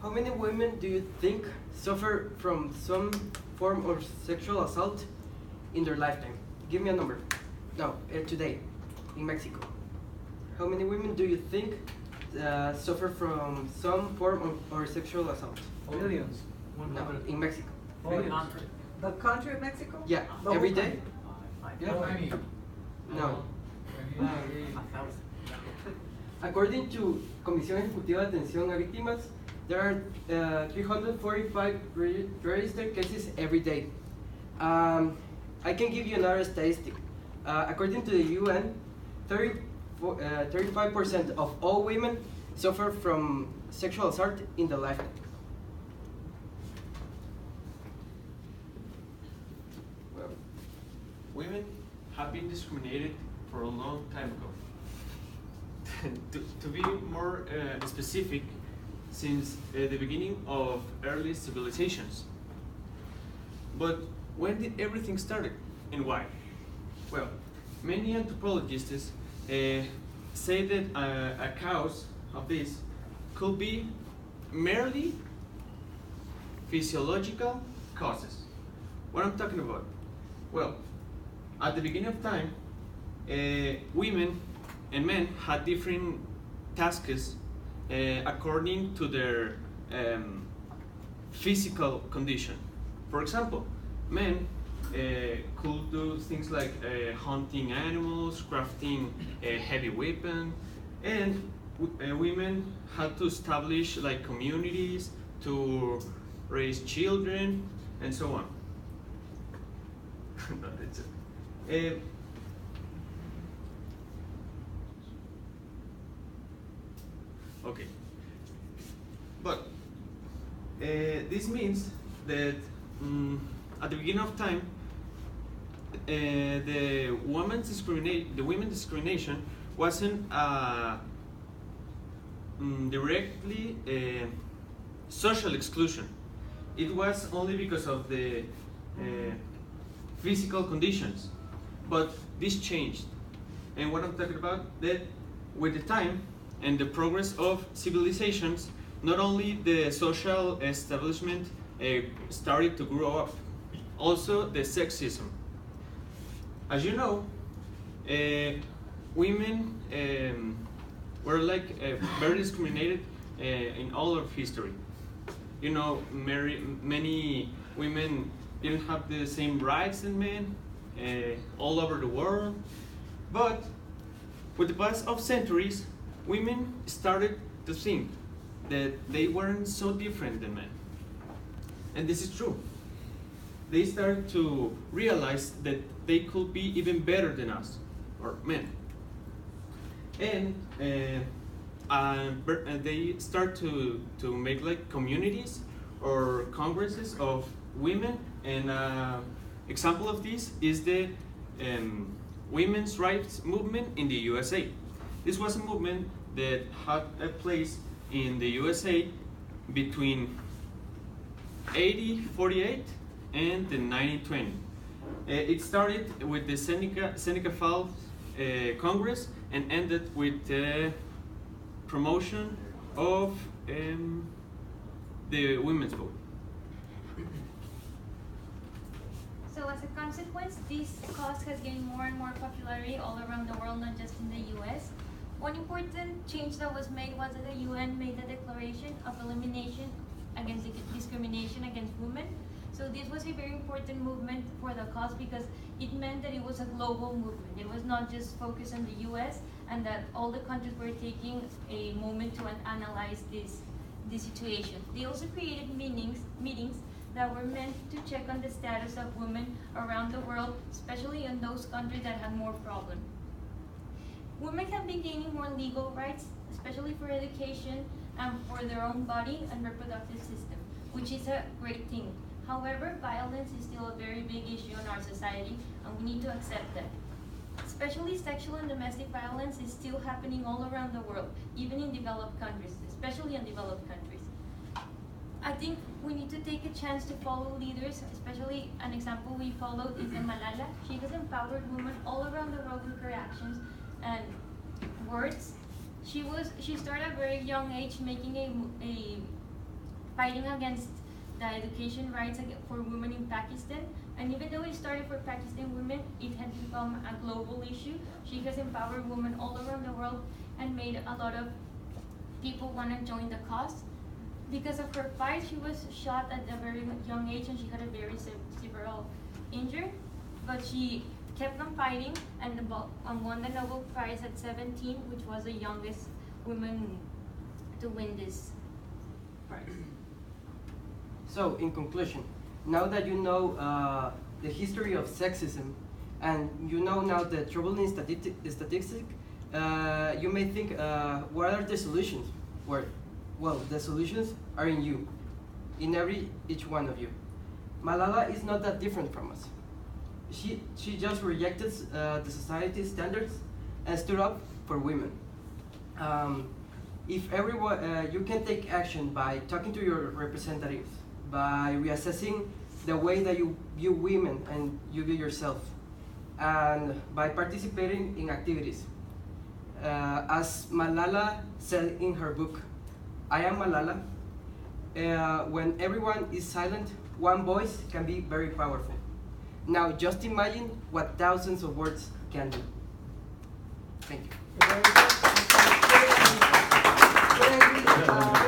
How many women do you think suffer from some form of sexual assault in their lifetime? Give me a number. No, today, in Mexico. How many women do you think suffer from some form of or sexual assault? Millions. No, in Mexico. The country of Mexico? Yeah, The every whole day? country? No. According to Comisión Ejecutiva de Atención a Víctimas, there are 345 registered cases every day. I can give you another statistic. According to the UN, 35% of all women suffer from sexual assault in the lifetime. Well, women have been discriminated for a long time ago. to be more specific, since the beginning of early civilizations. But when did everything start and why? Well, many anthropologists say that a cause of this could be merely physiological causes. What I'm talking about? Well, at the beginning of time, women and men had different tasks according to their physical condition. For example, men could do things like hunting animals, crafting a heavy weapon, and women had to establish like communities to raise children and so on. No, that's it. Okay, but this means that at the beginning of time, the women's discrimination wasn't directly social exclusion. It was only because of the physical conditions, but this changed. And what I'm talking about, that with the time and the progress of civilizations, not only the social establishment started to grow up, also the sexism. As you know, women were like very discriminated in all of history. You know, many women didn't have the same rights as men all over the world. But with the pass of centuries, women started to think that they weren't so different than men. And this is true. They started to realize that they could be even better than us, or men. And they start to make like communities or congresses of women. And example of this is the women's rights movement in the USA. This was a movement that had a place in the USA between 1848 and the 1920. It started with the Seneca Falls Congress and ended with the promotion of the women's vote. So as a consequence, this cause has gained more and more popularity all around the world, not just in the US. One important change that was made was that the UN made the declaration of elimination against discrimination against women. So this was a very important movement for the cause because it meant that it was a global movement. It was not just focused on the US, and that all the countries were taking a moment to analyze this situation. They also created meetings that were meant to check on the status of women around the world, especially in those countries that had more problems. Women have been gaining more legal rights, especially for education and for their own body and reproductive system, which is a great thing. However, violence is still a very big issue in our society, and we need to accept that. Especially sexual and domestic violence is still happening all around the world, even in developed countries, especially in developed countries. I think we need to take a chance to follow leaders, especially an example we followed is Malala. She has empowered women all around the world with her actions and words. She started at a very young age making a fighting against the education rights for women in Pakistan. And even though it started for Pakistan women, it had become a global issue. She has empowered women all around the world and made a lot of people want to join the cause. Because of her fight, she was shot at a very young age and she had a very severe injury. But she kept on fighting and won the Nobel Prize at 17, which was the youngest woman to win this prize. So, in conclusion, now that you know the history of sexism and you know now the troubling statistic, you may think, what are the solutions? Well, the solutions are in you, in each one of you. Malala is not that different from us. She just rejected the society's standards and stood up for women. If everyone, you can take action by talking to your representatives, by reassessing the way that you view women and you view yourself, and by participating in activities. As Malala said in her book, I Am Malala, when everyone is silent, one voice can be very powerful. Now just imagine what thousands of words can do. Thank you. Very good.